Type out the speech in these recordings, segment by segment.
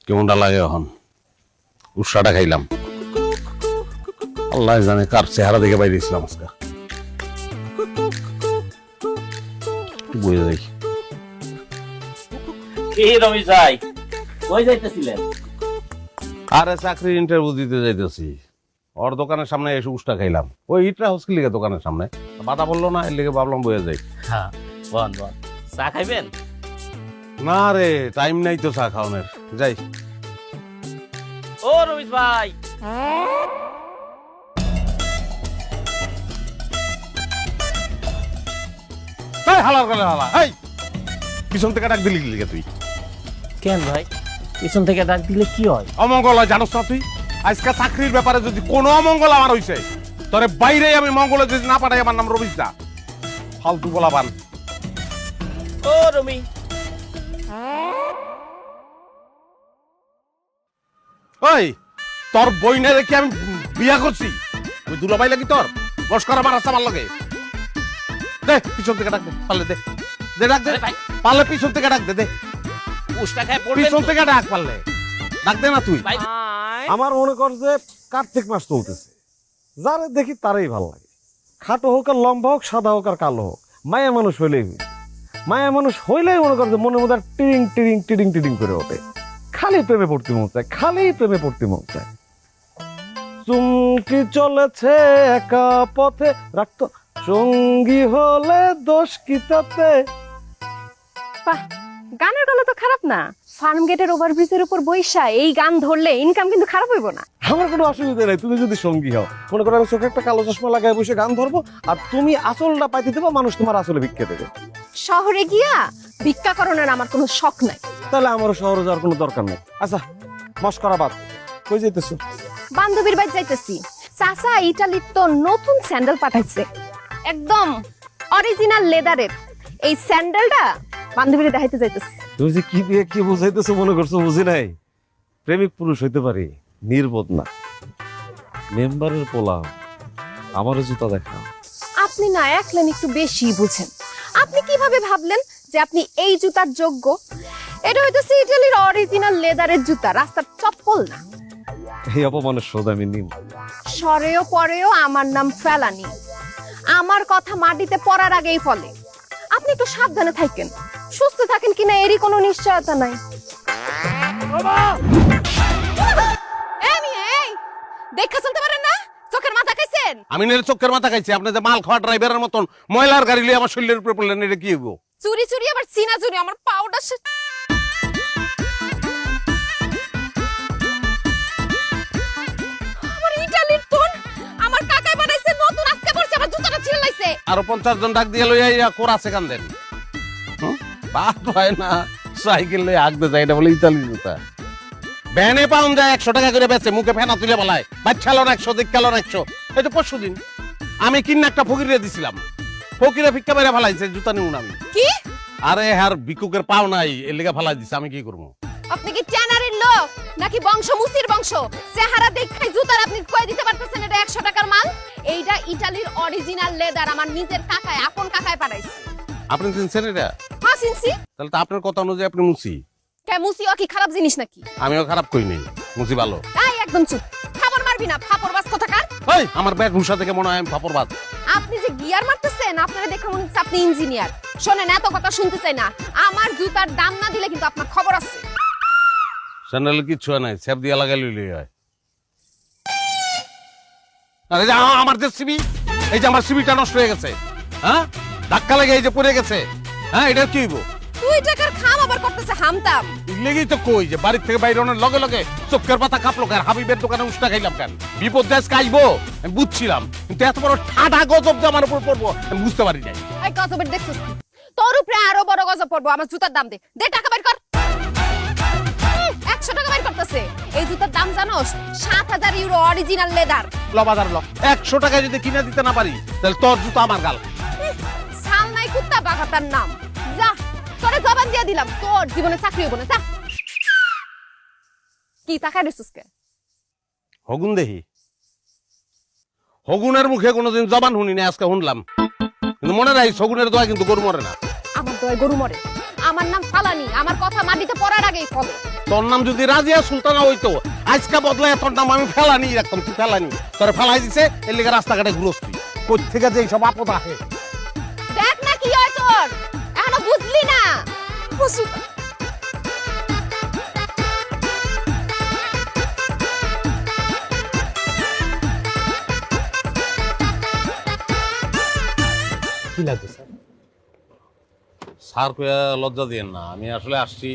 কেমনটা লাগে এখন উৎসাহটা খাইলাম আল্লাহ জানে কার চেহারা দেখে বাইরেছিলাম আজকে বুঝে যাই কি রমেশ ভাই কই যাইতেছিলেন? আরে চাকরির ইন্টারভিউ দিতে যাইতেছি ওর দোকানের সামনে এসে উষ্টা খাইলাম ওই ইটরা হাউস লিগে দোকানের সামনে বাধা বললো না এর লেগে ভাবলাম বয়ে যাই। হ্যাঁ বল বল, চা খাইবেন? না রে টাইম নাই তো চা খাওয়ানোর যাই। ও রমেশ ভাই, এই হালার গলে হালা এই পিছন থেকে ডাক দিলি লিগে তুই কেন ভাই পিছন থেকে ডাক দিলে কি হয়? অমঙ্গল হয় জানোস না তুই আজকে চাকরির ব্যাপারে যদি কোনো অমঙ্গল আমার হইছে তোরে বাইরে আমি মঙ্গলে যদি না পাঠাই আমার নাম রবিশ দা ফালতু বলাবান। ও রমি, ওই তোর বইনে রেখে আমি বিয়া করছি তুই দুলাভাই লাগি তোর মস্করা আমার রাস্তা আমার লাগে দে পিছন থেকে ডাক দে পারলে দে দে ডাক দে পারলে পিছন থেকে ডাক দে দে উষ্টা খায় পড়বেন পিছন তো? থেকে ডাক পারলে ডাক দে না তুই। ভাই, আমার মনে কর যে কার্তিক মাস চলতেছে যারে দেখি তারই ভালো লাগে খাটো হোক আর লম্বা হোক সাদা হোক আর কালো হোক মায়া মানুষ হইলেই মায়া মানুষ হইলেই মনে কর যে মনের মধ্যে টিরিং টিরিং টিরিং টিরিং করে ওঠে খালি প্রেমে পড়তে মন চায় খালি প্রেমে পড়তে মন চায় চুমকি চলেছে একা পথে রাখতো সঙ্গী হলে দোষ কি তাতে। বাহ, গানের গলা তো খারাপ না। ফার্ম গেটের ওভারব্রিজের উপর বইসা এই গান ধরলে ইনকাম কিন্তু খারাপ হইব না। আমার কোনো অসুবিধা নাই তুমি যদি সঙ্গী হও মনে করো আমি চোখে একটা কালো চশমা লাগাই বসে গান ধরবো আর তুমি আসলটা পাইতে দেবো মানুষ তোমার আসলে ভিক্ষে দেবে। শহরে গিয়া ভিক্ষাকরণের আমার কোনো শখ নাই। তাহলে আমারও শহরে যাওয়ার কোনো দরকার নেই। আচ্ছা মস্করা বাদ, কই যাইতেছো? বান্ধবীর বাড়ি যাইতেছি। চাচা ইটালির তো নতুন স্যান্ডেল পাঠাইছে, একদম অরিজিনাল লেদারের। এই স্যান্ডেলটা বান্ধবীরে দেখাইতে যাইতেছি। তুমি যে কি দিয়ে কি বুঝাইতেছো মনে করছো বুঝি নাই। প্রেমিক পুরুষ হইতে পারি, নির্বোধ না। মেম্বারের পোলা আমারও জুতা দেখা। আপনি না একলেন একটু বেশি বুঝেন। আপনি কিভাবে ভাবলেন যে আপনি এই জুতার যোগ্য? এটা হইতেছে ইটালির অরিজিনাল লেদারের জুতা, রাস্তার চপ্পল না। এই অপমানের শোধ আমি নিম। সরেও পরেও আমার নাম ফেলানি। আমার কথা মাটিতে পড়ার আগেই ফলে। আপনি একটু সাবধানে থাকেন, সুস্থ থাকেন কিনা এরই কোনো নিশ্চয়তা নাই। দেখা চলতে পারেন না? চোখের মাথা খাইছেন? আমি না চোখের মাথা খাইছি আপনি যে মাল খাওয়া ড্রাইভারের মতন ময়লার গাড়ি লিয়ে আমার শরীরের উপরে পড়লেন এটা কি হইব? চুরি চুরি আবার চিনা চুরি আমার পাউডার আমার ইটালির তোন আমার কাকাই বানাইছে নতুন আজকে পড়ছে আমার জুতাটা ছিঁড়ে লাইছে। আরো 50 জন ডাক দিয়ে লইয়া কোরাছে কান্দেন বাদ হয় না সাইকেল লইয়া আগতে যায় এটা বলে ইতালি জুতা ভ্যানে পাউন যায় 100 টাকা করে বেচে মুখে ফেনা তুলে বলায় বাচ্চালো 100 দিকালো 100 এই তো পরশুদিন আমি কিনা একটা ফকিরে দিছিলাম ফকিরে ভিক্ষা মেরে ফেলাইছে জুতা নিউন আমি কি? আরে হার ভিক্ষুকের পাও নাই এর লেগে ফেলাই দিছে আমি কি করবো? আপনি কি ট্যানারির লোক নাকি বংশ মুসির বংশ? চেহারা দেখাই জুতার আপনি কই দিতে পারতেছেন এটা 100 টাকার মাল? এইটা ইতালির অরিজিনাল লেদার, আমার নিজের কাকায় আপন কাকায় পাঠাইছে। আপনি চিনছেন এটা? হ্যাঁ চিনছি। তাহলে তো আপনার কথা অনুযায়ী আপনি মুসি। কে মুসিও কি খারাপ জিনিস নাকি? আমিও খারাপ কই নাই মুসি ভালো। এই একদম চুপ, খাবার মারবি না, ফাপড় বাস কোথাকার। এই আমার ব্যাগ ঘুষা থেকে মনে হয় আমি ফাপড় বাদ। আপনি যে গিয়ার মারতেছেন আপনারা দেখে মনে হচ্ছে আপনি ইঞ্জিনিয়ার। শোনেন এত কথা শুনতে চাই না, আমার জুতার দাম না দিলে কিন্তু আপনার খবর আছে। স্যান্ডেল কিচ্ছু নাই স্যাপ দিয়া লাগাই লইলে হয়। আরে যে আমার যে সিবি এই যে আমার সিবিটা নষ্ট হয়ে গেছে হ্যাঁ ধাক্কা লেগে এই যে পড়ে গেছে হ্যাঁ এটা কি হইব? 2 টাকার খাম আবার করতেছে হামতাম। লেগেই তো কই যে বাড়ি থেকে বাইরে অনেক লগে লগে চোখের পাতা কাঁপলো কেন হাবিবের দোকানে উষ্টা খাইলাম কেন বিপদ দেশ কাইবো আমি বুঝছিলাম কিন্তু এত বড় ঠাডা গজব যে আমার উপর পড়বো আমি বুঝতে পারি নাই। এই গজবের দেখছিস কি? তোর উপরে আরো বড় গজব পড়বো। আমার জুতার দাম দে, দে টাকা বের কর। 100 টাকা বের করতেছে। এই জুতার দাম জানোস? 7000 ইউরো অরিজিনাল লেদার। ল বাজার ল 100 টাকায় যদি কিনে দিতে না পারি তাহলে তোর জুতা আমার গাল। সাল নাই কুত্তা বাগাতার নাম। যা তোরে জবান দিয়ে দিলাম, তোর জীবনে চাকরি হইব না। যা। কি টাকা দিছিস কে? হগুন দেহি হগুনের মুখে কোনোদিন জবান শুনি না আজকে শুনলাম কিন্তু মনে রাখিস হগুনের দোয়া কিন্তু গরু মরে না। আমার দয় গরু মরে। আমার নাম ফালানি, আমার কথা মাটিতে পড়ার আগেই ফলে। তোর নাম যদি রাজিয়া সুলতানা হইতো আজকে বদলায় তোর নাম আমি ফেলানি রাখতাম, তুই ফেলানি, তোর ফেলাই দিছে এর লিগে রাস্তাঘাটে ঘুরস্তি কোথ থেকে যে সব আপদ আহে। দেখ না কি হয় তোর, এখনো বুঝলি না? বুঝু কি লাগবে স্যার? স্যার কয়া লজ্জা দিয়েন না, আমি আসলে আসছি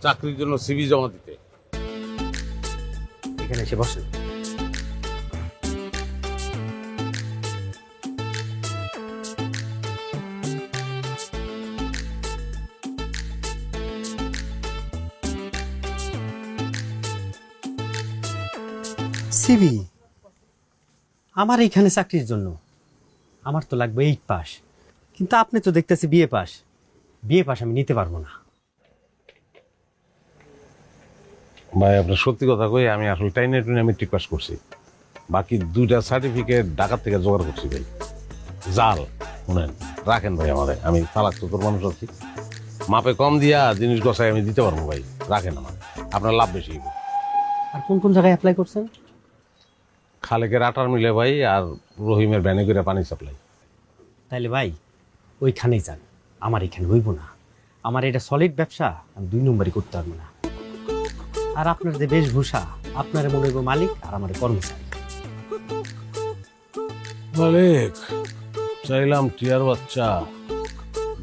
চাকরির জন্য সিভি জমা দিতে। এখানে এসে বসেন। সিবি আমার এইখানে চাকরির জন্য আমার তো লাগবে 8 পাস, কিন্তু আপনি তো দেখতেছি বিএ পাস। বিএ পাস আমি নিতে পারবো না। ভাই আপনার সত্যি কথা কই, আমি আসলে টাইনে টুনে মেট্রিক পাস করছি, বাকি 2টা সার্টিফিকেট ঢাকা থেকে জোগাড় করছি ভাই। জাল শুনেন, রাখেন ভাই আমারে, আমি চালাক চতুর মানুষ আছি, মাপে কম দিয়া জিনিস গছাই আমি দিতে পারবো ভাই, রাখেন আমার, আপনার লাভ বেশি। আর কোন কোন জায়গায় অ্যাপ্লাই করছেন? খালেকের আটার মিলে ভাই, আর রহিমের ভ্যানে করে পানি সাপ্লাই। তাইলে ভাই ওইখানেই যান, আমার এখানে হইব না। আমার এটা সলিড ব্যবসা, আমি 2 নম্বরই করতে পারবো না। আর আপনার যে বেশভূষা, আপনার মনে হইব মালিক আর আমার কর্মচারী। মালিক চাইলাম টিয়ার বাচ্চা,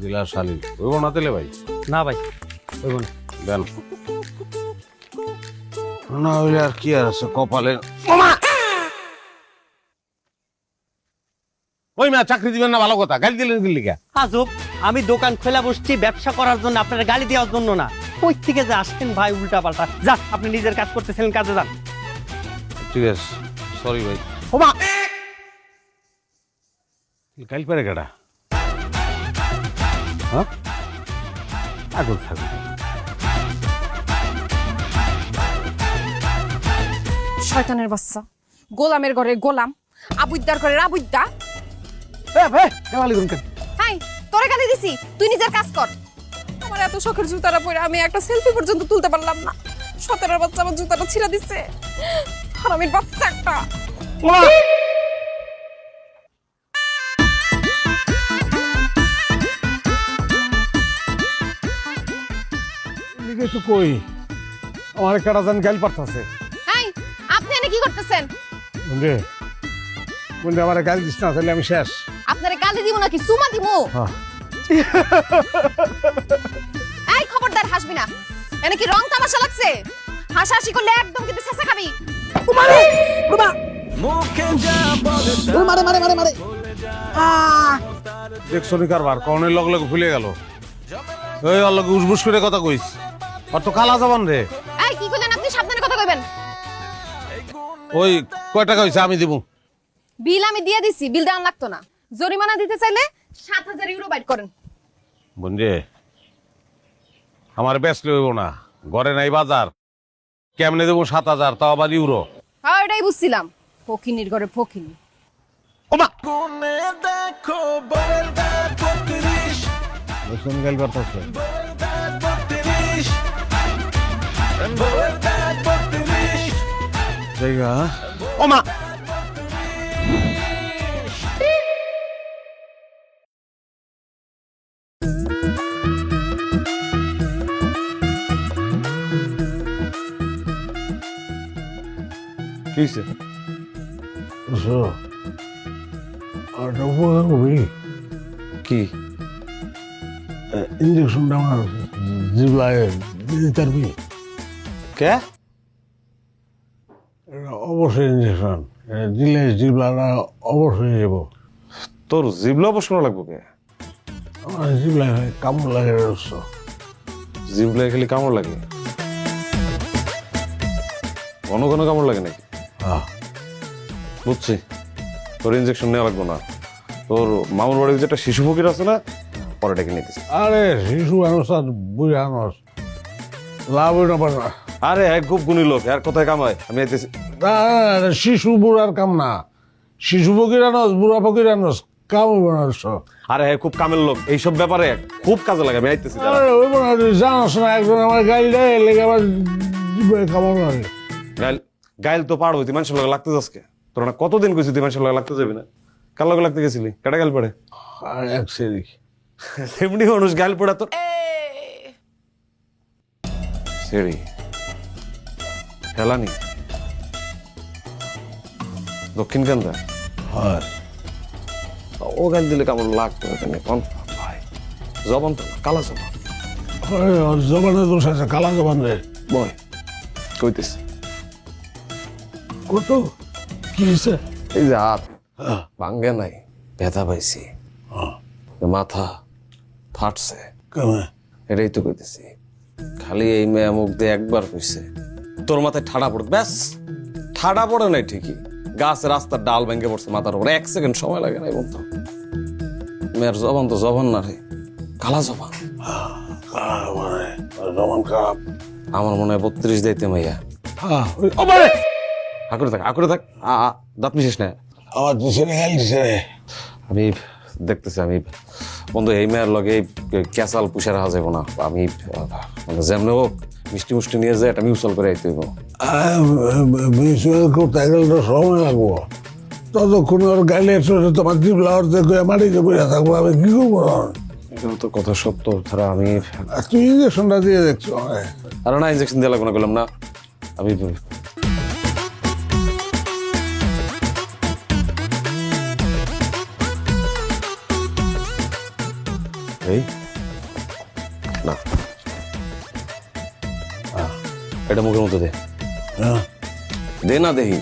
দিলা শালি, হইব না তেলে ভাই? না ভাই হইব না। দেন না হইলে আর কি আর আছে কপালে। ওই মা চাকরি দিবেন না, ভালো কথা, গালি দিলেন দিল্লি কে? আজব, আমি দোকান খোলা বসছি ব্যবসা করার জন্য, আপনার গালি দেওয়ার জন্য না। কই থেকে যে আসেন ভাই উল্টা পাল্টা। যা, আপনি নিজের কাজ করতেছিলেন, কাজে যান। ঠিক আছে, সরি ভাই। ওমা গাইল পারে কেডা? হ্যাঁ আগল থাকবে। শয়তানের বাচ্চা, গোলামের ঘরে গোলাম, আবুদ্দার ঘরে আবুদ্দা। হাই, তোরে গালি দিছি, তুই নিজের কাজ কর। আমার এত শখের জুতাটা পরে আমি একটা সেলফি পর্যন্ত তুলতে পারলাম না। 17 বাচ্চা আমার জুতাটা ছিঁড়া দিচ্ছে, হারামির বাচ্চা একটা। লিখে তো কই আমার কাটা জান গাইল পারতাছে। হাই, আপনি এনে কি করতেছেন? বুঝলে বুঝলে আমার গাইল দিস না, তাহলে আমি শেষ। আপনারে গালি দিব নাকি চুমা দিব? হ্যাঁ। এই খবরদার হাসবি না, এনে কি রং তামাশা লাগছে? হাসাহাসি করলে একদম কিন্তু ছেঁচা খাবি। দেখছো নি কারবার, কর্নের লগ লগ ভুলে গেল। ওই ওর লগে উসবুস করে কথা কইস, আর তো কালা যাবান রে। এই কি কইলেন আপনি? সাবধানে কথা কইবেন। ওই কয় টাকা হইছে আমি দিব। বিল আমি দিয়ে দিছি, বিল দেওয়া লাগতো না। জরিমানা দিতে চাইলে 7000 ইউরো বাইট করেন। বন্ধে আমার বেচলে হইব না, ঘরে নাই বাজার, কেমনে দেবো 7000, তাও আবার ইউরো? হ্যাঁ এটাই বুঝছিলাম, ফকিনির ঘরে ফকিনি। ওমা গাইল পারতাছে। জায়গা ওমা কিছে সো আর উপকার করবি কি? ইঞ্জেকশনটা আমার জিবলায় দিতে পারবি? কে? অবশ্যই ইঞ্জেকশন দিলে জিবলাটা অবশ্যই যাব। তোর জিবলা অবশ্য করা লাগবো কে? আমার জিবলায় কামড় লাগে রস। জিবলায় খালি কামড় লাগে? ঘন ঘন কামড় লাগে নাকি? বুঝছি, তোর ইঞ্জেকশন নেওয়া লাগবো না। তোর মামুর বাড়ির যেটা শিশু ফকির আছে না, পরে ডেকে নিতেছি। আরে শিশু আনস আর বুড়ি আনস লাভ হইতে পারে না। আরে এক খুব গুণী লোক, আর কোথায় কামায়? আমি আইতেছি। শিশু বুড়ার কাম না, শিশু ফকির আনস বুড়া ফকির আনস কামড় বানাচ্ছ। আরে হ্যাঁ, খুব কামের লোক, এইসব ব্যাপারে খুব কাজে লাগে। আমি আইতেছি দাঁড়া। আরে ওই মনে হয় জানোস না, একজন আমার গাইল দেয় লেগে আবার কামড় মারে। গাইল গাইল তো পার হইতে মানুষের লগে লাগতে যাচ্ছে। তোর না কতদিন কইছি তুই মানুষের লগে লাগতে যাবি না? কার লগে লাগতে গেছিলি? কেটা গাইল পড়ে? আর এক সেরি এমনি মানুষ গাইল পড়া তোর সেরি হেলানি দক্ষিণ কান্দা। হয়। ও গাইল দিলে কেমন লাগতো এখানে? কোন ভাই জবান তো না, কালা জবান। ওর জবানে দোষ আছে, কালা জবান রে। বয় কইতেছি কত কি হয়েছে? এই যে হাত ভাঙ্গে নাই, ব্যথা পাইছি, মাথা ফাটছে, কেমন? এটাই তো কইতেছি। খালি এই মেয়ে মুখ দিয়ে একবার কইছে তোর মাথায় ঠাডা পড়ে, ব্যাস ঠাডা পড়ে নাই ঠিকই, গাছের রাস্তার ডাল ভেঙে পড়ছে মাথার উপর, 1 সেকেন্ড সময় লাগে নাই বলতো। মেয়ের জবান তো জবান না রে, কালা জবান। মানে জবান খারাপ। আমার মনে হয় 32 দিতে মাইয়া। ও মানে আকুরে থাক, আকুরে থাক, দাঁত মিশিস না। আমার দিছে রে, গাইল দিছে রে। আমি দেখতেছি, আমি বন্ধু এই মেয়ের লগে ক্যাসাল পুষার হাজ যাবো না। আমি মানে যেমন হোক মিষ্টি মুষ্টি নিয়ে যায়, এটা মিউচুয়াল করে আইতে হইব। মিউচুয়াল করতে গেলে তো সময় লাগবো। ততক্ষণ ওর গাইলে চলে তোমার জিবলাওয়ার দেখে মাটিতে বসে থাকবো, আমি কি করবো? এগুলো তো কথা সত্য, তারা আমি আর তুই ইঞ্জেকশনটা দিয়ে দেখছো? আর না ইঞ্জেকশন দিয়ে লাগবো না, বললাম না আমি এই না এটা মুখের মতো দে, দে না দেহি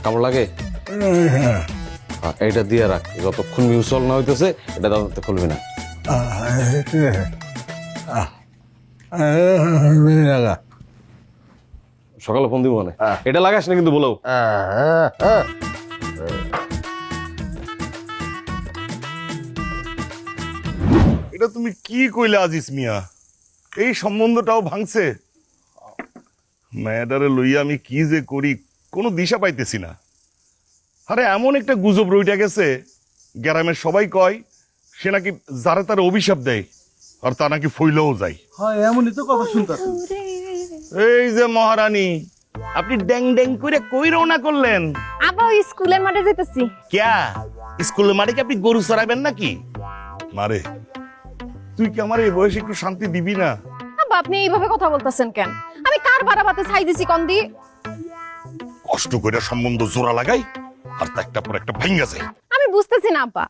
কামড় লাগে। এইটা দিয়ে রাখ, যতক্ষণ মিউচুয়াল না হইতেছে এটা দাঁড়াতে খুলবি না। সকালে ফোন দিব মানে এটা লাগাস না কিন্তু বলো। এটা তুমি কি কইলে আজিজ মিয়া? এই সম্বন্ধটাও ভাঙছে। মেয়েটারে লইয়া আমি কি যে করি কোনো দিশা পাইতেছি না। আরে এমন একটা গুজব রইটা গেছে, গ্রামের সবাই কয় সে নাকি যারে তারে অভিশাপ দেয়, আর তা নাকি ফইলেও যায়। হয় এমনই তো কথা শুনতেছি। এই যে মহারানী, আপনি ড্যাং ড্যাং করে কই রওনা করলেন? আবার ওই স্কুলের মাঠে যেতেছি। ক্যা স্কুলের মাঠে কি আপনি গরু চড়াবেন নাকি? মারে তুই কি আমার এই বয়সে একটু শান্তি দিবি না? আব্বা আপনি এইভাবে কথা বলতেছেন কেন? আমি কার বাড়াবাতে ছাই দিছি কোন দি? কষ্ট করে সম্বন্ধ জোড়া লাগাই আর তা একটা পর একটা ভাঙ্গা যায়। আমি বুঝতেছি না আব্বা,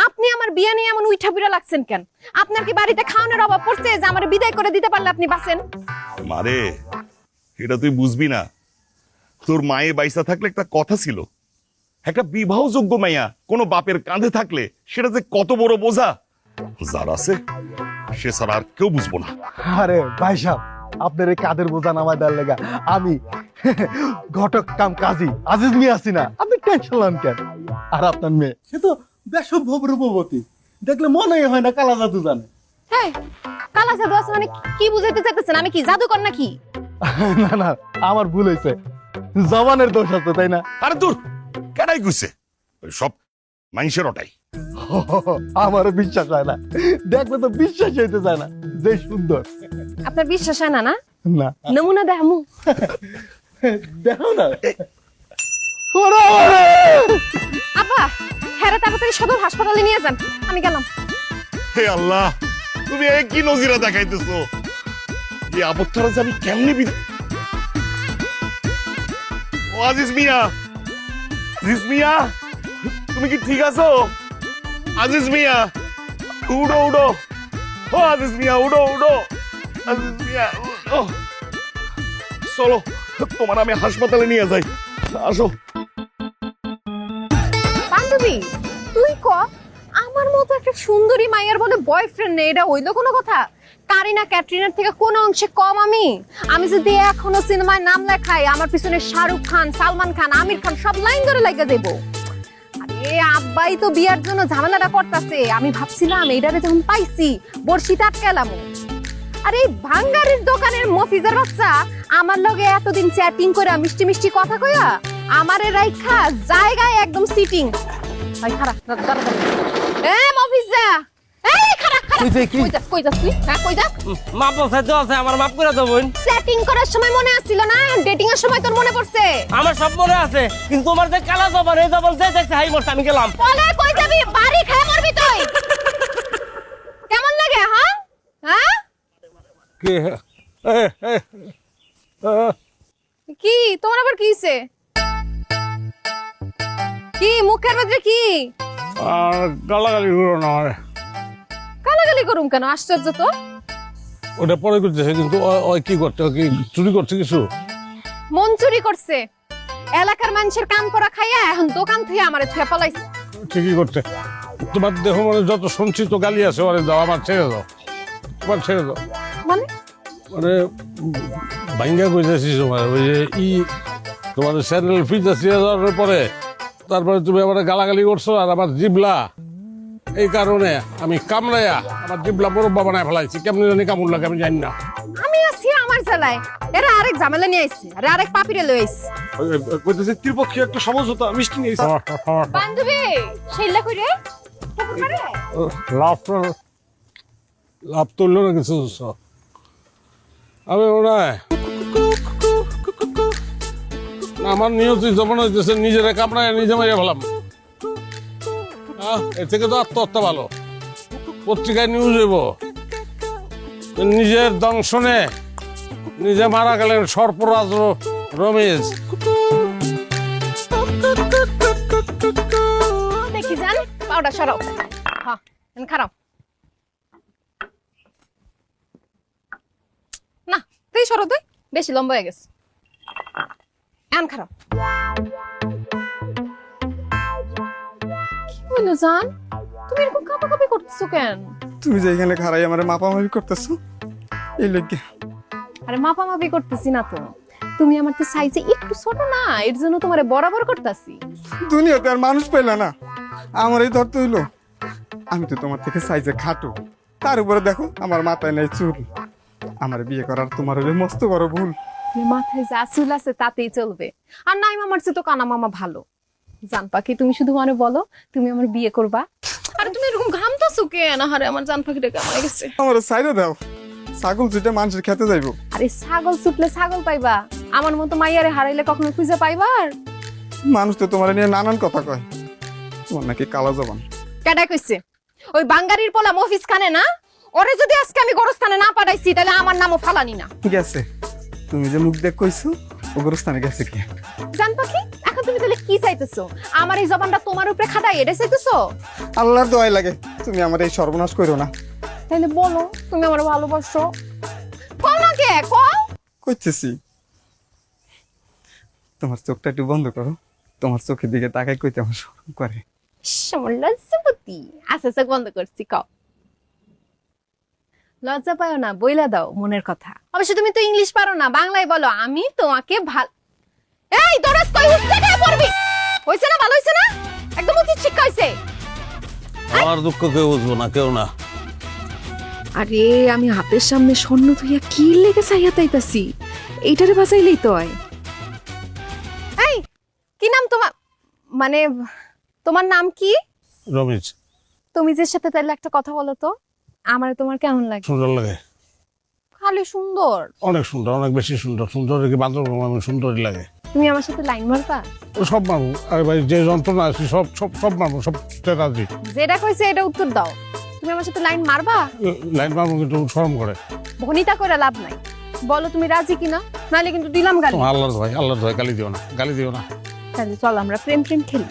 আপনি আমার বিয়ে নিয়ে এমন উইঠা পিড়া লাগছেন কেন? আপনার কি বাড়িতে খাওয়ানোর অভাব পড়ছে যে আমার বিদায় করে দিতে পারলে আপনি বাঁচেন? মারে এটা তুই বুঝবি না। তোর মায়ে বাইসা থাকলে একটা কথা ছিল, একটা বিবাহযোগ্য মাইয়া কোনো বাপের কাঁধে থাকলে সেটা যে কত বড় বোঝা, যার আছে সে ছাড়া আর কেউ বুঝবো না। আরে ভাই সাহেব, আপনার এই কাদের বোঝা নামায় দেওয়ার লেগা আমি ঘটক কাম কাজী আজিজ মিয়া আছি না, আপনি টেনশন লন কেন? আর আপনার মেয়ে সে তো বেসভ্য রূপবতী, দেখলে মনেই হয় না কালা জাদু জানে। হ্যাঁ, কালা জাদু আছে মানে কি বুঝাইতে চাইতেছেন? আমি কি জাদুকর নাকি? না না, আমার ভুল হয়েছে, জবানের দোষ আছে তাই না? আরে দূর, কেডাই কইছে? সব মানুষের ওটাই। আমার বিশ্বাস হয় না, দেখলে তো বিশ্বাস হইতে চায় না যে সুন্দর। আপনার বিশ্বাস হয় না? না না নমুনা দেখামু? দেখো না। আব্বা হ্যাঁ তাড়াতাড়ি সদর হাসপাতালে নিয়ে যান, আমি গেলাম। হে আল্লাহ, তুমি এই কি নজিরা দেখাইতেছো? এই আপদটারে যে আমি কেমনে ও আজিজ মিয়া, আজিজ মিয়া তুমি কি ঠিক আছো? আজিজ মিয়া উড়ো উড়ো, ও আজিজ মিয়া উড়ো উড়ো, আজিজ মিয়া উড়ো। চলো তোমার আমি হাসপাতালে নিয়ে যাই, আসো। বান্ধবী তুই ক আমার মতো একটা সুন্দরী মাইয়ার বলে বয়ফ্রেন্ড নেই, এটা হইলো কোনো কথা? কারিনা ক্যাটরিনার থেকে কোন অংশে কম আমি? আমি যদি এখনো সিনেমায় নাম লেখাই, আমার পিছনে শাহরুখ খান, সালমান খান, আমির খান সব লাইন ধরে লাগা যাইব। আরে আব্বাই তো বিয়ার জন্য ঝামেলাটা করতেছে, আমি ভাবছিলাম এইটারে যখন পাইছি বর্ষিতে আটকালাম। আরে এই ভাঙ্গারির দোকানের মফিজার বাচ্চা আমার লগে এতদিন চ্যাটিং করে মিষ্টি মিষ্টি কথা কইয়া আমারে রাইখা জায়গায় একদম সিটিং। ভাই খারাপ এ মফিজ যা এই খারাপ খারাপ কই যাস তুই হ্যাঁ কই যাস মাপ বসাইতে আছে আমার মাপ করে দাও বোন সেটিং করার সময় মনে আসছিল না ডেটিং এর সময় তোর মনে পড়ছে আমার সব মনে আছে কিন্তু তোমার যে কালা জবান এই জবান যে দেখছে হাই মরছে আমি গেলাম বলে কই যাবি বাড়ি খেয়ে মরবি তুই কেমন লাগে হ্যাঁ হ্যাঁ কি কি তোমার আবার কি হইছে কি মুখের মধ্যে কি আর গালাগালি করো না আমার গালাগালি করুম কেন আশ্চর্য তো ওটা পরে করতেছে কিন্তু ওই কি করতে ও কি চুরি করছে কিছু মন চুরি করছে এলাকার মানুষের কান পড়া খাইয়া এখন দোকান থেকে আমারে ছুঁয়ে পলাইছে ঠিকই করতে তোমার দেহ মানে যত সঞ্চিত গালি আছে ওরে দাও আমার ছেড়ে দাও তোমার ছেড়ে দাও মানে মানে ভাঙ্গা কইতেছি তোমার ওই যে তোমার স্যান্ডেল ফিজা ছিঁড়ে যাওয়ার পরে তারপরে তুমি আমার গালাগালি করছো আর আমার জিবলা এই কারণে আমি কামড়াইয়া আমার জিবলা বরব্বা বানায় ফেলাইছি কেমনি জানি কামড় লাগে আমি জানি না আমি আছি আমার জ্বালায় এরা আরেক ঝামেলা নিয়ে আইছে আরে আরেক পাপিরে লই আইছে কইতেছে ত্রিপক্ষীয় একটা সমঝোতা মিষ্টি নিয়েছে বান্ধবী সেইলা কইরে লাভ তুললো না কিছু আমি ওরা আমার নিয়তি যেমন হইতেছে নিজেরা কামড়ায় নিজে মারিয়া ফেলাম এর থেকে তো আত্মহত্যা ভালো পত্রিকায় নিউজ হইব নিজের দংশনে নিজে মারা গেলেন সর্পরাজ রমেশ দেখি জান পাউডার সরাও হ্যাঁ খারাপ না তুই সরো তুই বেশি লম্বা হয়ে গেছে এন খারাপ কি হলো জান তুমি এরকম কাঁপাকাঁপি করতেছো কেন তুমি যে এখানে খারাই আমার মাপামাপি করতেছো এই লোককে আরে মাপামাপি করতেছি না তো তুমি আমার তো সাইজে একটু ছোট না এর জন্য তোমারে বরাবর করতেছি দুনিয়াতে আর মানুষ পাইলা না আমার এই ধরতে হইলো আমি তো তোমার থেকে সাইজে খাটো তার উপরে দেখো আমার মাথায় নাই চুল আমার বিয়ে করার তোমার হলে মস্ত বড় ভুল মাথায় যা চুল আছে তাতেই চলবে আর নাই মামার চেয়ে তো কানা মামা ভালো জান পাখি তুমি শুধু মানে বলো তুমি আমার বিয়ে করবা আরে তুমি এরকম ঘামতাছো কেন আরে আমার জান পাখিটা কেমন গেছে আমার সাইডে দাও ছাগল যেটা মানুষের খেতে যাইবো আরে ছাগল ছুটলে ছাগল পাইবা আমার মতো মাইয়ারে হারাইলে কখনো খুঁজে পাইবা আর মানুষ তো তোমার নিয়ে নানান কথা কয় তোমার নাকি কালা জবান কেডা কইছে ওই বাঙ্গারির পোলা মফিজ খানে না ওরে যদি আজকে আমি গোরস্থানে না পাঠাইছি তাহলে আমার নামও ফালানি না গেছে তুমি যে মুখ দেখ কইছো ও গোরস্থানে গেছে কি জান পাখি এখন তুমি তাহলে কি চাইতেছো আমার এই জবানটা তোমার উপরে খাটাই এটা চাইতেছো আল্লাহর দোয়াই লাগে তুমি আমার এই সর্বনাশ করো না তাহলে বলো তুমি আমার ভালোবাসো কও না কে কও কইতেছি তোমার চোখটা একটু বন্ধ করো তোমার চোখের দিকে তাকাই কইতে আমার শরম করে আমার লজ্জাপতি আচ্ছা চোখ বন্ধ করছি কও লজ্জা পাও না বইলা দাও মনের কথা অবশ্য তুমি তো ইংলিশ পারো না বাংলায় বলো আমি তোমাকে ভাল এই দরজ কই উঠতে কে পড়বি হইছে না ভালো হইছে না একদম উচিত শিক্ষা হইছে আমার দুঃখ কেউ বুঝবো না কেউ না আরে আমি হাতের সামনে স্বর্ণ ধুইয়া কি লেগে চাইয়া তাইতাছি এইটারে বাঁচাইলেই তো হয় এই কি নাম তোমার মানে তোমার নাম কি রমেশ তুমি যে সাথে তাহলে একটা কথা বলো তো আমার তোমার কেমন লাগে সুন্দর লাগে খালি সুন্দর অনেক সুন্দর অনেক বেশি সুন্দর সুন্দর কি বান্দর সুন্দরই লাগে তুমি আমার সাথে লাইন মারবা ও সব মারবো আরে ভাই যে যন্ত্রণা আছে সব সব সব মারবো সব রাজি যেটা কইছে এটা উত্তর দাও তুমি আমার সাথে লাইন মারবা লাইন মারবো কিন্তু শরম করে ভনিতা করে লাভ নাই বলো তুমি রাজি কিনা নাহলে কিন্তু দিলাম গালি আল্লাহর ভয় গালি দিও না তাহলে চল আমরা প্রেম খেলি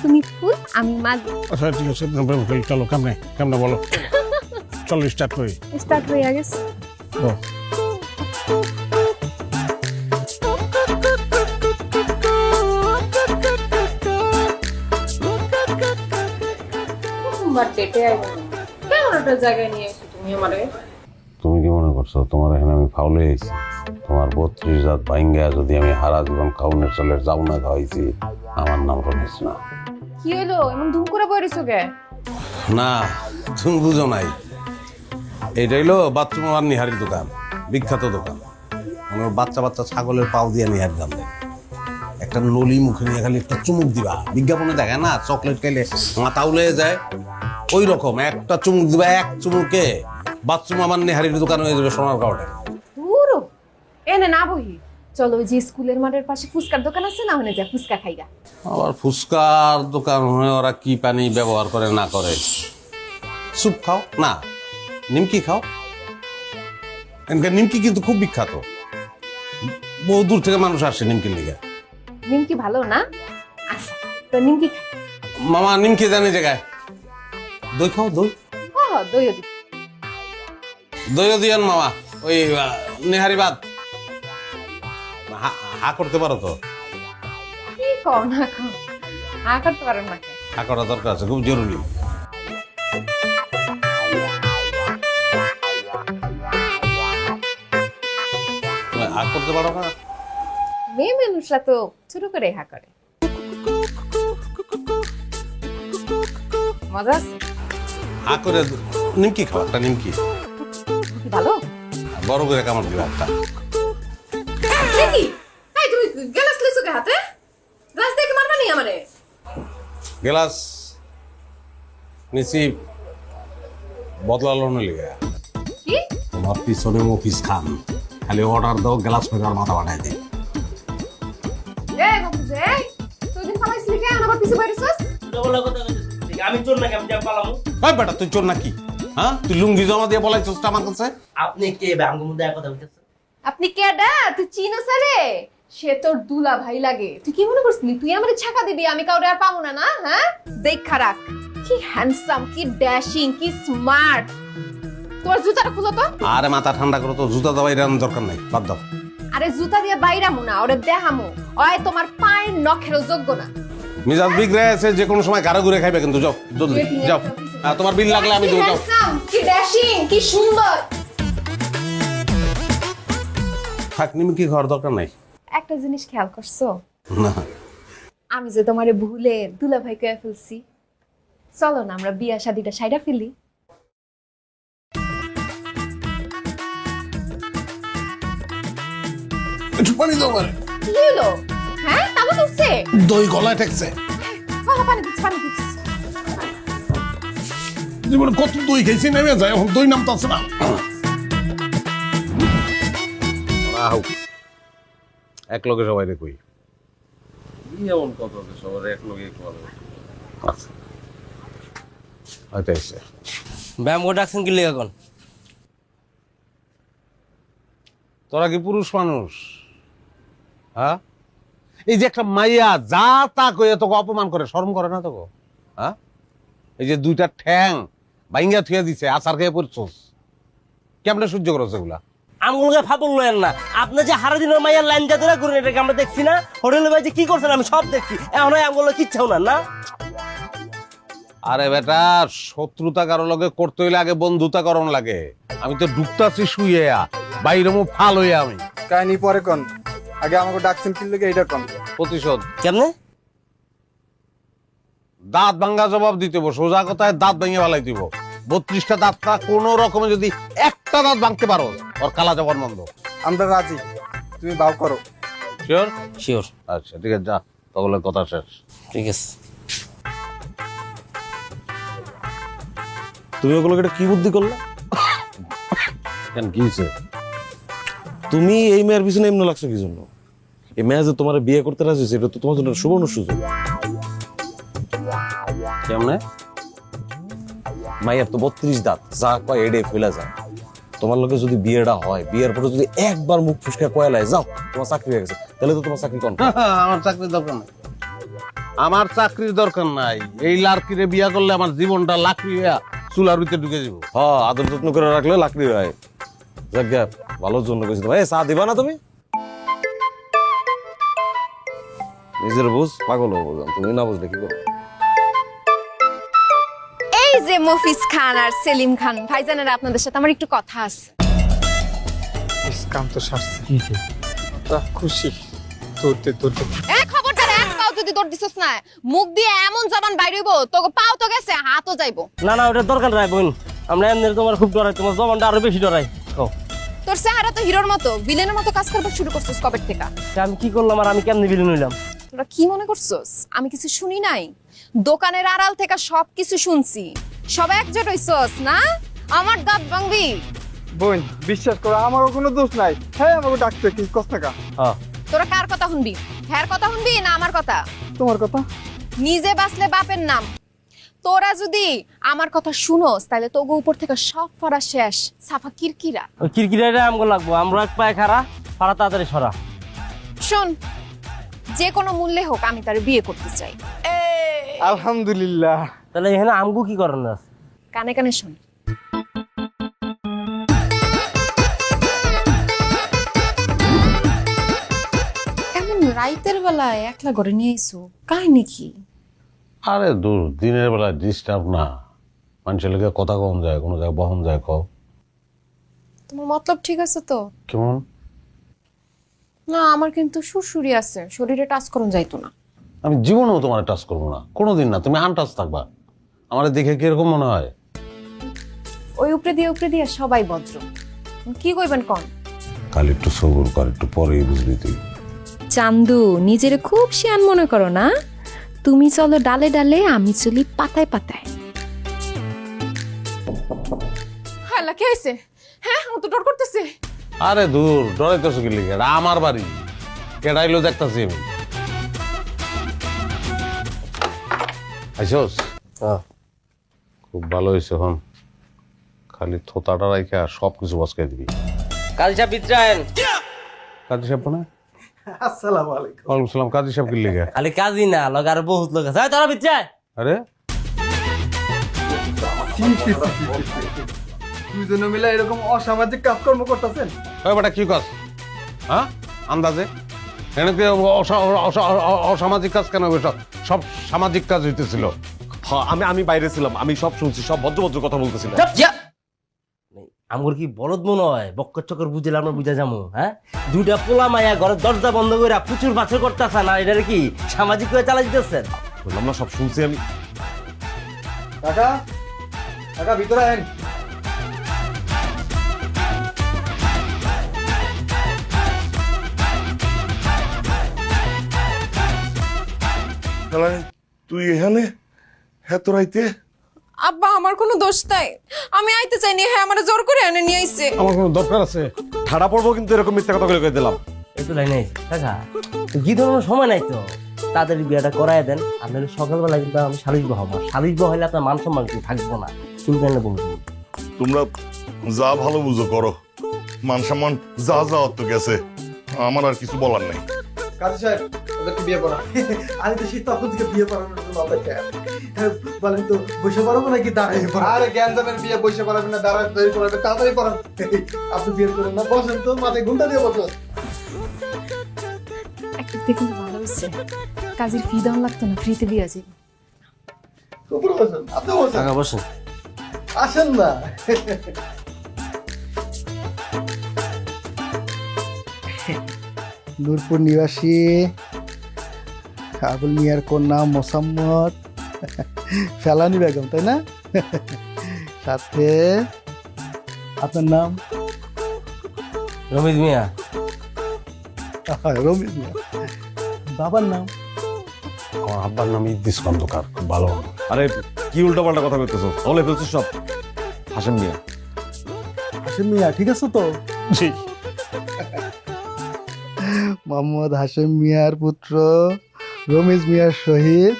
তুমি ফুল আমি মাছ আচ্ছা ঠিক আছে চলো কেমনে বলো চলো স্টার্ট করি স্টার্ট হয়ে গেছে তুমি কি মনে করছো তোমার এখানে আমি ফাউলে আইছি তোমার 32 জাত ভাঙ্গা যদি আমি হারা জীবন খাউনের চলের যাও না খাওয়াইছি আমার নাম রমেশ না কি হলো এমন ধুম করে বইরেছো কে না তুমি বুঝো নাই এটা হইলো বাথরুম আর নিহারির দোকান বিখ্যাত দোকান আমার বাচ্চা ছাগলের পাও দিয়ে নিহার গান দেয় একটা নলি মুখে নিয়ে খালি একটা চুমুক দিবা, বিজ্ঞাপনে দেখে না চকলেট খাইলে মাথা উলে যায়, ওই রকম একটা চুমুক দিবা, এক চুমুকে বাথরুম আমার নেহারির দোকান হয়ে যাবে সোনার কাউটে। পুরো এনে না বহি, চলো ওই যে স্কুলের মাঠের পাশে ফুচকার দোকান আছে না, ওখানে যা ফুচকা খাইগা। আবার ফুচকার দোকান হয়ে ওরা কি পানি ব্যবহার করে না করে। স্যুপ খাও না, নিমকি খাও, এখানকার নিমকি কিন্তু খুব বিখ্যাত, বহু দূর থেকে মানুষ আসে নিমকির লিগে। নিমকি ভালো না? আচ্ছা তো নিমকি খাই। মামা নিমকি জানি জায়গায়, দই খাও, দই দইও দি। দইও দিয়ান মামা, ওই নেহারি বাদ হা করতে পারো তো? কি কও না কও, হা করতে পারেন না কে? হা করা দরকার আছে, খুব জরুরি। হা করতে পারো না? মেয়ে মানুষরা তো ছোট করে হা করে। মজা আছে? হা করে নিমকি খাও, একটা নিমকি কি ভালো? বড় করে কামড় দিবা একটা। কি এই তুমি গ্লাস লইছো কে হাতে? গ্লাস দেখে মারবা নি আমারে? গ্লাস নিচি বদলালো না লিগে। কি তোমার পিছনে মফিস খান, খালি অর্ডার দাও, গ্লাস ফেরার মাথা বানাই দে। এই বাবুজি, এই তুই দিন পালাইছিলি কে? আমার পিছে বাইরেছস? আমি চোর নাকি, আমি যাবো পালামু। ওই বেটা তুই চোর নাকি? হ্যাঁ, তুই লুঙ্গি জমা দিয়ে বলাইছস আমার কাছে? আপনি কে বে? আমার মধ্যে এক কথা বলতেছেন। আপনি কেডা? তুই চিনোস রে? সে তোর দুলা ভাই লাগে। তুই কি মনে করছিলি তুই আমারে ছাকা দিবি, আমি কাউরে আর পাবো না? না হ্যাঁ, দেখা রাখ কি হ্যান্ডসাম, কি ড্যাশিং, কি স্মার্ট। তোর জুতাটা খুলো তো। আরে মাথা ঠান্ডা করো তো, জুতা দেওয়া এর দরকার নাই, বাদ দাও। আরে জুতা দিয়ে বাইরামু না, ওরে দেখামু। ওই তোমার পায়ের নখেরও যোগ্য না। মিজাজ বিগড়ে আছে, যে কোনো সময় গাড়ো ঘুরে খাইবে কিন্তু। যাও জলদি যাও, তোমার বিল লাগলে আমি দেবো। যাও। হ্যান্ডসাম, কি ড্যাশিং, কি সুন্দর। থাক, নিমকি খাওয়ার দরকার নাই। একটা জিনিস খেয়াল করছো? না, আমি যে তোমারে ভুলে দুলা ভাই কয়ে ফেলছি। চলো না আমরা বিয়া শাদিটা সাইডা ফেলি। একটু পানি দাও মানে। কি হলো? হ্যাঁ তাবো দিচ্ছে? দই গলায় ঠেকছে। পানি দিচ্ছি, পানি দিচ্ছি। জীবনে কত দই খেয়েছি, নেমে যায়, এখন দই নামতাছে না। এক লগে সবাই রে কই। এমন কথা আছে, সবার এক লোক এক ভালো। আচ্ছা হয়তো এসে ব্যায়াম করে ডাকছেন কি লেগে? এখন তোরা কি পুরুষ মানুষ? হ্যাঁ, এই যে একটা মাইয়া যা তা কইয়া তোকে অপমান করে, শরম করে না তোকে? হ্যাঁ, এই যে দুইটা ঠ্যাং ভাইঙ্গা থুয়া দিছে, আচার খেয়ে পড়ছস, কেমনে সহ্য করছ এগুলা? আমগুলোকে ফাপল লয়েন না। আপনি যে হারা দিনের মাইয়ার লাইন যা ধরে ঘুরেন, এটাকে আমরা দেখছি না? হোটেলে ভাই যে কি করছেন আমি সব দেখছি। এখন আমগুলো কিচ্ছাও না না। আরে বেটা, শত্রুতা কারো লগে করতে হইলে আগে বন্ধুতা করণ লাগে। আমি তো ডুবতাছি শুয়ে, বাইরে মো ফাল হইয়া। আমি কাহিনী পরে কোন, আগে আমাকে ডাকছেন কি লাগে এইটা কোন। প্রতিশোধ কেমনে? দাঁত ভাঙ্গা জবাব দিতে হইব, সোজা কথায় দাঁত ভেঙে ফেলাই দিব। 32টা দাঁতটা কোন রকমে যদি একটা দাঁত ভাঙতে পারো, ওর কালা জবান বন্ধ। আমরা রাজি, তুমি ভাব করো। শিওর? শিওর। আচ্ছা ঠিক আছে, যা তাহলে কথা শেষ। ঠিক আছে। তুমি ওগুলোকে কি বুদ্ধি করলে? কেন কি হয়েছে? তুমি এই মেয়ের পিছনে এমনি লাগছো কি জন্য? এই মেয়ে যে তোমার বিয়ে করতে রাজি হয়েছে, এটা তো তোমার জন্য সুবর্ণ সুযোগ। কেমনে? মাইয়ার তো 32 দাঁত, যা কয় এডে ফেলা যায়। তোমার লোকে যদি বিয়েটা হয়, বিয়ের পরে যদি একবার মুখ ফুসকা কয়লায় যাও তোমার চাকরি হয়ে গেছে, তাহলে তো তোমার চাকরি কন। আমার চাকরির দরকার নাই, আমার চাকরির দরকার নাই। এই লাড়কিরে বিয়া করলে আমার জীবনটা লাকড়ি হইয়া চুলার ভিতরে ঢুকে যাব। হ্যাঁ, আদর যত্ন করে রাখলে লাকড়ি হয়। যাক গে, ভালোর জন্য কইছি। তোমার চা দিবা না তুমি? নিজের বুঝ, পাগল হবো, তুমি না বুঝলে কি করবো? এই যে মফিজ খান আর সেলিম খান ভাইজানের, আপনাদের সাথে আমার একটু কথা আছে। কাম তো সারছে, খুশি তোরতে তোরতে। এই খবরদার, এক পাও যদি দৌড় দিছস না, মুখ দিয়ে এমন জবান বাইর হইব, তোকে পাও তো গেছে, হাতও যাইবো। না না, ওটা দরকার নাই বোন। আমরা এমনি তোমার খুব ডরাই, তোমার জবানটা আরো বেশি ডরাই। তোর চেহারা তো হিরোর মতো, ভিলেনের মতো কাজ করতে শুরু করছিস কবে থেকে? আমি কি করলাম আর আমি কেমনি বিলীন হইলাম? তোরা কি মনে করছস আমি কিছু শুনি নাই? দোকানের আড়াল থেকে সবকিছু শুনছি। সব একজোট হইছস না? আমার দাঁত ভাঙবি। বোন বিশ্বাস করো আমারও কোনো দোষ নাই। হ্যাঁ আমাকে ডাকছে কি কষ্ট টাকা। তোরা কার কথা শুনবি? হ্যার কথা শুনবি না আমার কথা? তোমার কথা। নিজে বাঁচলে বাপের নাম। তোরা যদি আমার কথা শুনোস তাহলে তোগো উপর থেকে সব ফরা শেষ, সাফা কিরকিরা। ওই কিরকিরাটা আমগো লাগবো, আমরা এক পায়ে খাড়া, পাড়া তাড়াতাড়ি সরা। শোন, যে কোনো মূল্যে হোক আমি তার বিয়ে করতে চাই। আলহামদুলিল্লাহ। তাহলে এখানে আমগো কি করেন আছে? কানে কানে শোন। এমন রাইতের বেলায় একলা ঘরে নিয়ে এসো, কাহিনী কি? আরে দূর, দিনের বেলা ডিস্টার্ব না, মানুষের লেগে কথা কম যায়, কোনো জায়গায় বহন যায় কও। তোমার মতলব ঠিক আছে তো? কেমন? না আমার কিন্তু সুরসুরি আছে, শরীরে টাচ করুন যাইতো না। আমি জীবনেও তোমার টাচ করবো না, কোনোদিন না, তুমি আনটাচ থাকবা। আমার দেখে কিরকম মনে হয়? ওই উপরে দিয়ে সবাই ভদ্র। কি কইবেন কোন? কাল একটু সবুর কর, একটু পরেই বুঝবি তুই। চান্দু নিজের খুব শিয়ান মনে করো না? তুমি চলো ডালে ডালে, আমি চলি পাতায় পাতায়। হ্যালো, কি হইছে? হ্যাঁ ও তো ডর করতেছে। আরে দূর, ডরাইতেছো কি লিখে? আমার বাড়ি কেডাইলো দেখতাছি আমি। আইসোস? খুব ভালো হয়েছে। এখন খালি থোতাটা রাইখা সবকিছু বসকাই দিবি। কাজী সাহেব বিদ্রায়ন। কাজী সাহেব না? আসসালামু আলাইকুম। ওয়ালাইকুম সালাম। কাজী সাহেব কি লিখে? খালি কাজী না, লগ আর বহুত লোক আছে। তোরা বিদ্রায় আরে দুইজনে মিলে এরকম অসামাজিক কাজকর্ম করতেছেন? ওই বেটা কি কাজ? হ্যাঁ আন্দাজে এখানে কি অসামাজিক কাজ কেন হবে? সব সামাজিক কাজ হইতেছিল। আমি বাইরে ছিলাম, আমি সব শুনছি, সব ভদ্র ভদ্র কথা বলতেছিলাম। আমগর কি বলদ মনে হয়? বক্কর চক্কর বুঝলে আমরা বুঝা যাবো? হ্যাঁ, দুইটা পোলা মায়া ঘরের দরজা বন্ধ করে প্রচুর বাছর করতেছে না, এটা কি সামাজিক করে চালাই দিতেছেন? বললাম না, সব শুনছি আমি। কাকা কাকা ভিতরে আইন। তুই এখানে হ্যাঁ তোর আইতে? আব্বা আমার কোনো দোষ নাই, আমি আইতে চাইনি, হ্যাঁ আমার জোর করে এনে নিয়ে আইছে। আমার কোনো দরকার আছে? ঠাড়া পড়বো কিন্তু এরকম মিথ্যা কথা বলে দিলাম। এই তো লাইন কাকা, কি ধরনের সময় নাই তো, তাদের বিয়েটা করাই দেন। আপনার সকালবেলা কিন্তু আমি সালিশ বহাবো, সালিশ বহাইলে আপনার মান সম্মান কিছু থাকবো না, চিন্তা নেই বলবো। তোমরা যা ভালো বুঝো করো, মান সম্মান যা যা তো গেছে, আমার আর কিছু বলার নাই। কাজী সাহেব ওদেরকে বিয়ে করা। আমি তো সেই তখন থেকে বিয়ে করানোর জন্য অপেক্ষা। বলেন তো বসে পারবো নাকি দাঁড়াই? আরে জ্ঞানজামের বিয়ে বসে পারবে না, দাঁড়ায় পড়াবে, তাড়াতাড়ি পড়ান। আপনি বিয়ে করেন না, বসেন তো, মাথায় ঘুমটা দিয়ে বসেন। একটা দেখুন ভালো হচ্ছে, কাজের ফি দেওয়া লাগতো না, ফ্রিতে দিয়ে যাবে। উপরে বসেন, আপনি বসেন। কাকা বসুন। আসেন না। নূরপুর নিবাসী আবুল মিয়ার কন্যা মোসাম্মদ ফেলানি বেগম, তাই না? সাথে আপনার নাম? রমিজ মিয়া। রমিজ মিয়া। বাবার নাম? আমার আব্বার নাম ইদ্দিস খন্দকার। খুব ভালো। আরে কি উল্টা পাল্টা কথা বলতেছো? বলে ফেলছিস সব। হাসেম মিয়া। হাসেম মিয়া ঠিক আছে তো? জি। মোহাম্মদ হাশেম মিয়ার পুত্র রমিজ মিয়ার শহীদ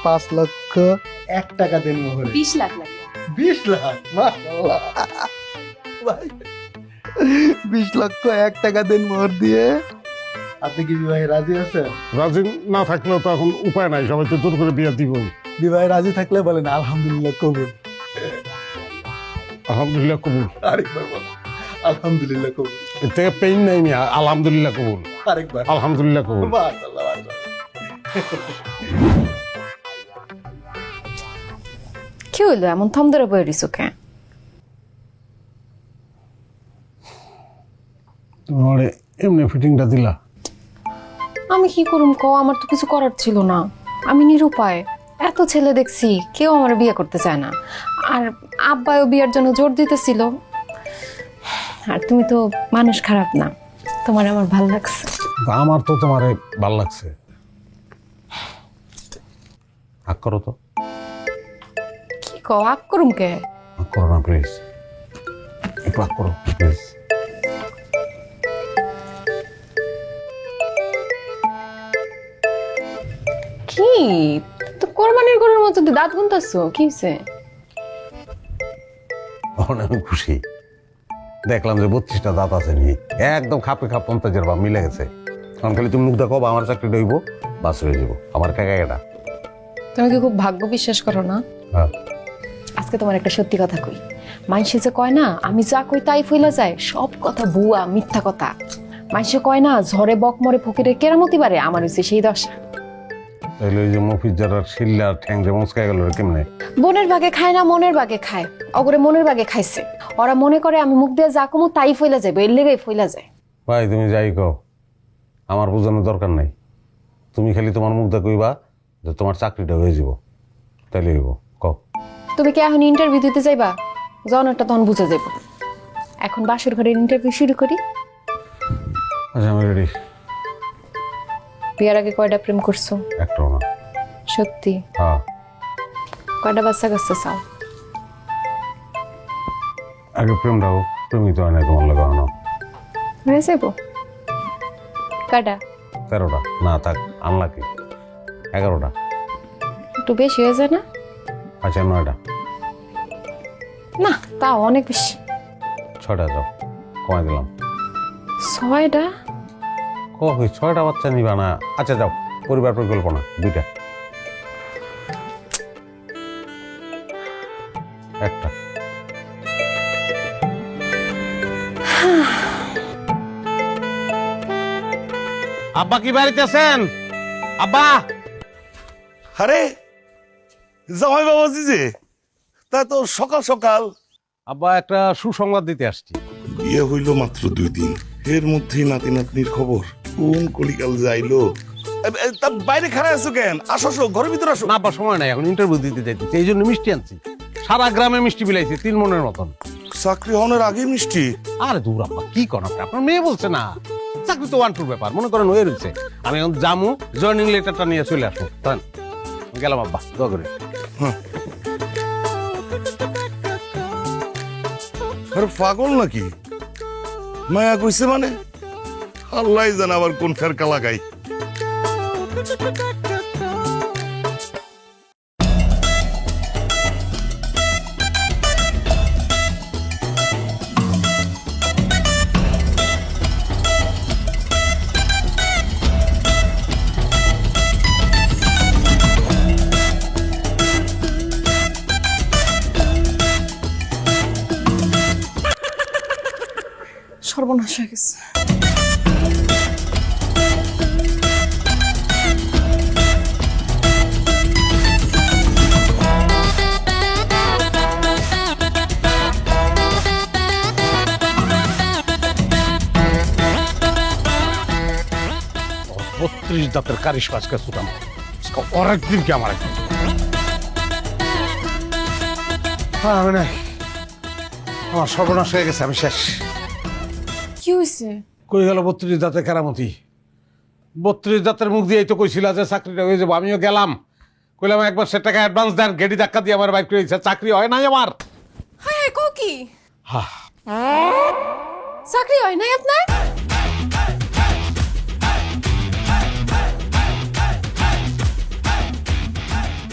5,01,000 টাকা দেন মোহরে। 20 লাখ লাগে। 20 লাখ? মাশাআল্লাহ ভাই, 20,01,000 টাকা দেন মোহর দিয়ে আপনি কি বিবাহে রাজি আছেন? রাজি না থাকলেও তো এখন উপায় নাই, সবাই তো জোর করে বিয়ে দিবই। বিবাহে রাজি থাকলে বলেন আলহামদুলিল্লাহ কবুল। আলহামদুলিল্লাহ কবুল। আরেকবার বলেন আলহামদুলিল্লাহ কবুল। এর থেকে পেইন নাই মিয়া। আলহামদুলিল্লাহ কবুল। আরেকবার আলহামদুলিল্লাহ কবুল। মাশাআল্লাহ মাশাআল্লাহ। কি হইলো এমন থম ধরে বয়ে দিছো কেন? তোমার এমনি ফিটিংটা দিলা? আমি কি করুম ক, আমার তো কিছু করার ছিল না, আমি নিরুপায়। এত ছেলে দেখছি, কেউ আমার বিয়ে করতে চায় না, আর আব্বাও বিয়ের জন্য জোর দিতেছিল। আর তুমি তো মানুষ খারাপ না, তোমার আমার ভাল লাগছে। আমার তো তোমারে ভাল লাগছে। হাক করো তো। কি কও আক করুম কে? হাক করো না প্লিজ, একটু হাক করো প্লিজ। কি তো কোরবানির গরুর মতো দাঁত গুনতাছো, কি হইছে? আমি খুশি, দেখলাম যে 32টা দাঁত আছে নি, একদম খাপে খাপ 50-এর ভাব মিলে গেছে। কারণ খালি তুমি মুখ দেখো, আমার চাকরিটা হইব, বাস হয়ে যাব আমার কাকা। তুমি কি খুব ভাগ্য বিশ্বাস করো না? হ্যাঁ। আজকে তোমার একটা সত্যি কথা কই। মানুষে যে কয় না আমি যা কই তাই ফইলা যায়, সব কথা ভুয়া মিথ্যা কথা। মানুষে কয় না ঝড়ে বক মরে ফকিরে কেরামতি বারে, আমার হইছে সেই দশা। তাইলে ওই যে মফিজার শিল্লা ঠ্যাং যে মুচকায় গেল কেমনে? বনের বাগে খায় না মনের বাগে খায়, অগরে মনের বাগে খাইছে। ওরা মনে করে আমি মুখ দিয়ে যা কমু তাই ফইলা যাবে, এর লেগেই ফইলা যায়। ভাই তুমি যাই কও, আমার বোঝানোর দরকার নাই। তুমি খালি তোমার মুখ দা কইবা যে তোমার চাকরিটা হয়ে যাব, তাইলে হইব। কও তুমি কি এখন ইন্টারভিউ দিতে যাইবা? জনটা তখন বুঝে যাইব। এখন বাসর ঘরের ইন্টারভিউ শুরু করি। আচ্ছা আমি রেডি। বিয়ার আগে কয়টা প্রেম করছো? একটাও না। সত্যি? হ্যাঁ। কয়টা বাচ্চা কাচ্চা চাও? আগে প্রেমটা হোক, প্রেমই তো হয় না তোমার লাগে আনো। হয়ে যাইব। কয়টা? 13টা না থাক, আনলাকি 11টা। একটু বেশি হয়ে যায় না? আচ্ছা 9টা। না তাও অনেক বেশি। 6টা যাও, কমাই দিলাম। 6টা? কই 6টা বাচ্চা নিবা না? আচ্ছা যাও, পরিবার পরিকল্পনা 2টা। একটা। আব্বা কি বাড়িতে আছেন? আব্বা আরে জামাই বাবাজি যে, তা তো সকাল সকাল। আব্বা একটা সুসংবাদ দিতে আসছি। বিয়ে হইল মাত্র 2 দিন, এর মধ্যেই নাতি নাতনির খবর। কোন কলিকাল যাইলো। তা বাইরে খাড়া আছো কেন? আসো আসো, ঘরের ভিতর আসো। না আব্বা সময় নাই, এখন ইন্টারভিউ দিতে যাইতেছি, এই জন্য মিষ্টি আনছি। সারা গ্রামে মিষ্টি বিলাইছি 3 মনের মতন। চাকরি হওয়ার আগে মিষ্টি? আরে দূর আব্বা, কি করেন আপনি? আপনার মেয়ে বলছে না, চাকরি তো 1-2 ব্যাপার, মনে করেন হয়ে রয়েছে। আমি এখন জামু, জয়েনিং লেটারটা নিয়ে চলে আসবো। তাই গেলাম আব্বা, দোয়া করে। আরে পাগল নাকি? মায়া কইছে মানে? আল্লাহ জানে আবার কোন ফেরকা লাগাই। সর্বনাশ হয়ে গেছে। বত্রিশ দাঁতের কারিশ পাঁচকা সুতাম অনেকদিন কি আমার একদিন আমি নাই, আমার সর্বনাশ হয়ে গেছে, আমি শেষ। কি হয়েছে? কই গেল 32 দাঁতের কেরামতি? 32 দাঁতের মুখ দিয়ে তো কইছিল যে চাকরিটা হয়ে যাবো। আমিও গেলাম, কইলাম একবার সে টাকা অ্যাডভান্স দেন, গেড়ি ধাক্কা দিয়ে আমার বাইক করে দিচ্ছে, চাকরি হয় নাই আমার। হ্যাঁ কও কি? হ্যাঁ চাকরি হয় নাই আপনার?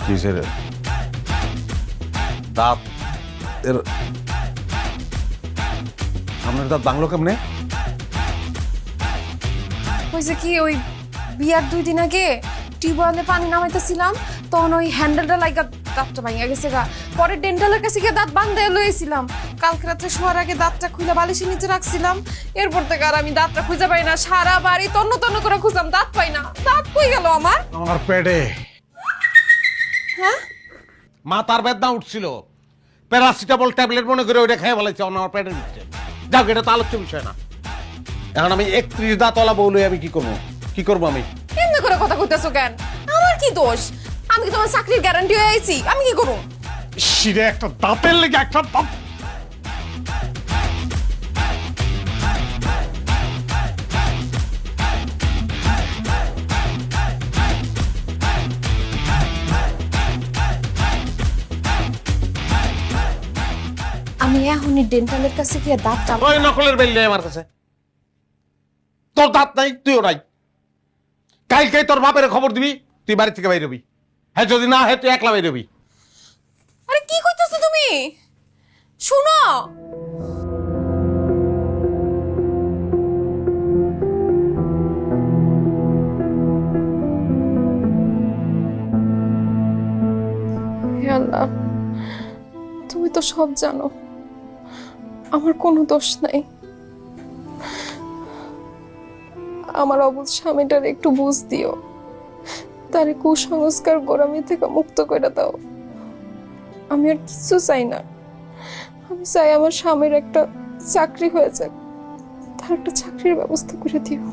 কিসের দাঁত? এর আপনার দাঁত বাংলো কেমনে? হয়েছে কি, ওই বিয়ার 2 দিন আগে টিউবওয়েলে পানি নামাইতেছিলাম, তখন ওই হ্যান্ডেলটা লাগা দাঁতটা ভাঙিয়া গেছে গা। পরে ডেন্টালের কাছে গিয়ে দাঁত বান্ধে লইয়েছিলাম। কালকে রাত্রে শোয়ার আগে দাঁতটা খুলে বালিশের নিচে রাখছিলাম। এরপর থেকে আর আমি দাঁতটা খুঁজে পাই না, সারা বাড়ি তন্ন তন্ন করে খুঁজলাম, দাঁত পাই না। দাঁত কই গেল আমার? আমার পেটে। হ্যাঁ মাথার বেদনা উঠছিল, প্যারাসিটামল ট্যাবলেট মনে করে ওইটা খেয়ে বলেছে আমার পেটে দিচ্ছে। যাক, এটা তো আলোচ্য বিষয় না। এখন আমি 31 দাঁতওয়ালা বউ লই আমি কি করবো? কি করবো আমি? এমনি করে কথা কইতেছো কেন? আমার কি দোষ? আমি কি তোমার চাকরির গ্যারান্টি হয়ে আইছি? আমি কি করব? শিরে একটা দাঁতের লেগে একটা দাঁত। আমি এখনই ডেন্টালের কাছে গিয়ে দাঁতটা ওই নকলের বেল্লে আমার কাছে তোর দাঁত নাই, তুইও নাই। কালকে তোর বাপের খবর দিবি, তুই বাড়ি থেকে বাইরে হবি। হ্যাঁ, যদি না হয় তুই একলা বাইরে হবি। আরে কি কইতেছো তুমি? শুনো, হে আল্লাহ, তুমি তো সব জানো, আমার কোনো দোষ নাই। আমার অবুঝ স্বামীটার একটু বুঝ দিও, তারে কুসংস্কার গোড়ামি থেকে মুক্ত করে দাও। আমি আর কিছু চাই না, আমি চাই আমার স্বামীর একটা চাকরি হয়ে যাক, তার একটা চাকরির ব্যবস্থা করে দিও।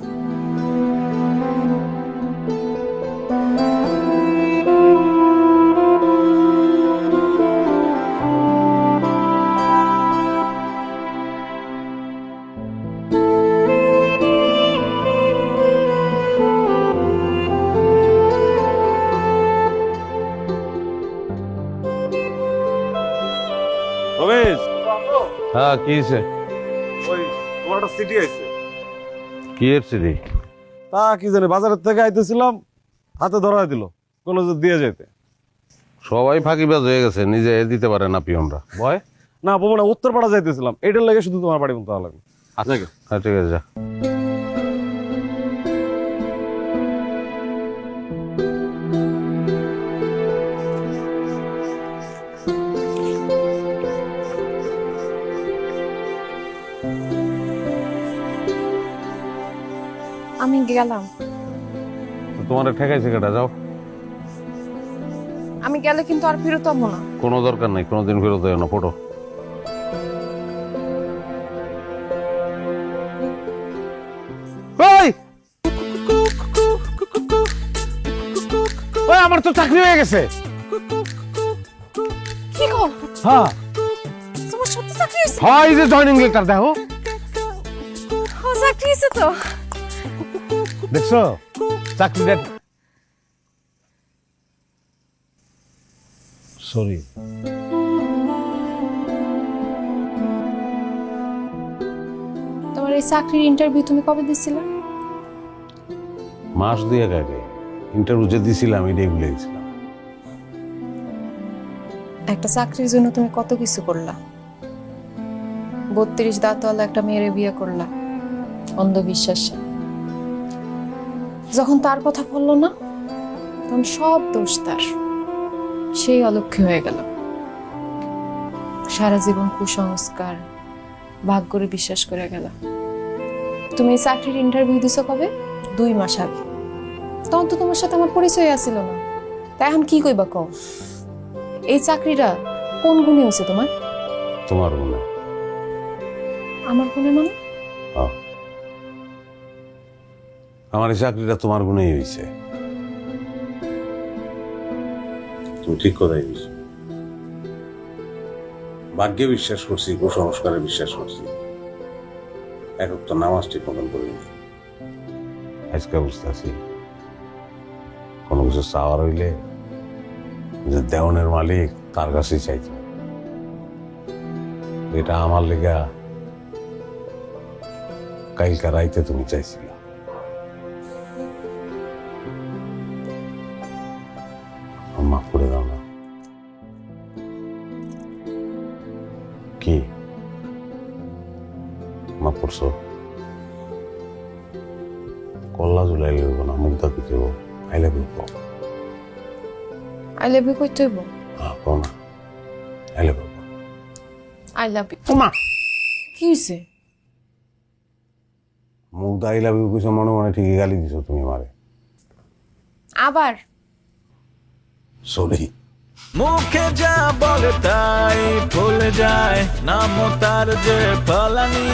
রমেশ, হ্যাঁ, কি হয়েছে? ওই তোমার একটা সিটি আইছে। কি এসছে রে? তা কি জানি, বাজারের থেকে আইতেছিলাম, হাতে ধরা দিল, কোনো যে দিয়ে যেতে। সবাই ফাঁকিবাজ হয়ে গেছে, নিজে দিতে পারে না পিয়নরা। ভয় না বলবো না, উত্তরপাড়া যাইতেছিলাম, এটার লাগে শুধু তোমার বাড়ি মতো লাগবে। আচ্ছা, হ্যাঁ, ঠিক আছে, যা। আমি গেলাম। তোমার ঠেকাইছে কেটা? যাও। আমি গেলে কিন্তু আর ফেরত হবো না। কোনো দরকার নাই, কোনোদিন ফেরত হয় না। ফটো আমার তো চাকরি হয়ে গেছে। কি গো, হ্যাঁ, তোমার সত্যি চাকরি হয়েছে? হয় যে জয়েনিং লেটার দেখো, চাকরি হয়েছে তো? দেখছো চাকরিটা? সরি, তোমার এই চাকরির ইন্টারভিউ তুমি কবে দিছিলে? মাস 2 আগে ইন্টারভিউ যে দিছিলাম, এটাই ভুলে গেছিলাম। একটা চাকরির জন্য তুমি কত কিছু করলা। 32 দাঁতওয়ালা একটা মেয়েরে বিয়ে করলা অন্ধবিশ্বাসে। যখন তার কথা বললো না, তখন সব দোষ তার। সেই অলক্ষ্য হয়ে গেল। সারা জীবন কুসংস্কার, ভাগ্যরে বিশ্বাস করে গেল। তুমি এই চাকরির ইন্টারভিউ দিছো কবে? 2 মাস আগে। তখন তো তোমার সাথে আমার পরিচয় আছিল না, তাই এখন কি কইবা কও? এই চাকরিটা কোন গুণে হয়েছে তোমার? তোমার মনে? আমার গুণে মানে? আমার এই চাকরিটা তোমার গুণেই হয়েছে। তুমি ঠিক কথাই বলছো। ভাগ্যে বিশ্বাস করছি, কুসংস্কারে বিশ্বাস করছি, একক তো নামাজ ঠিক মতন করিনি। আজকে বুঝতেছি, কোনো কিছু চাওয়ার হইলে যে দেওয়ানের মালিক, তার কাছেই চাইতে। এটা আমার লেগা কালকা রাইতে তুমি চাইছিল। মাফ করে দাও না। কি মাফ করছো? কল্লা জুলাই লইব না, মুখ দাকি দেব। I love you. I love you কইতে হইব? কও না, I love you. I love you. মা কি হইছে? মুখ দা আই লাভ ইউ কইছো, মনে মনে ঠিকই গালি দিছো তুমি আমারে। আবার সরি। মুখে যা বলে তাই ভুলে যায়, নাম তার যে ফলানি।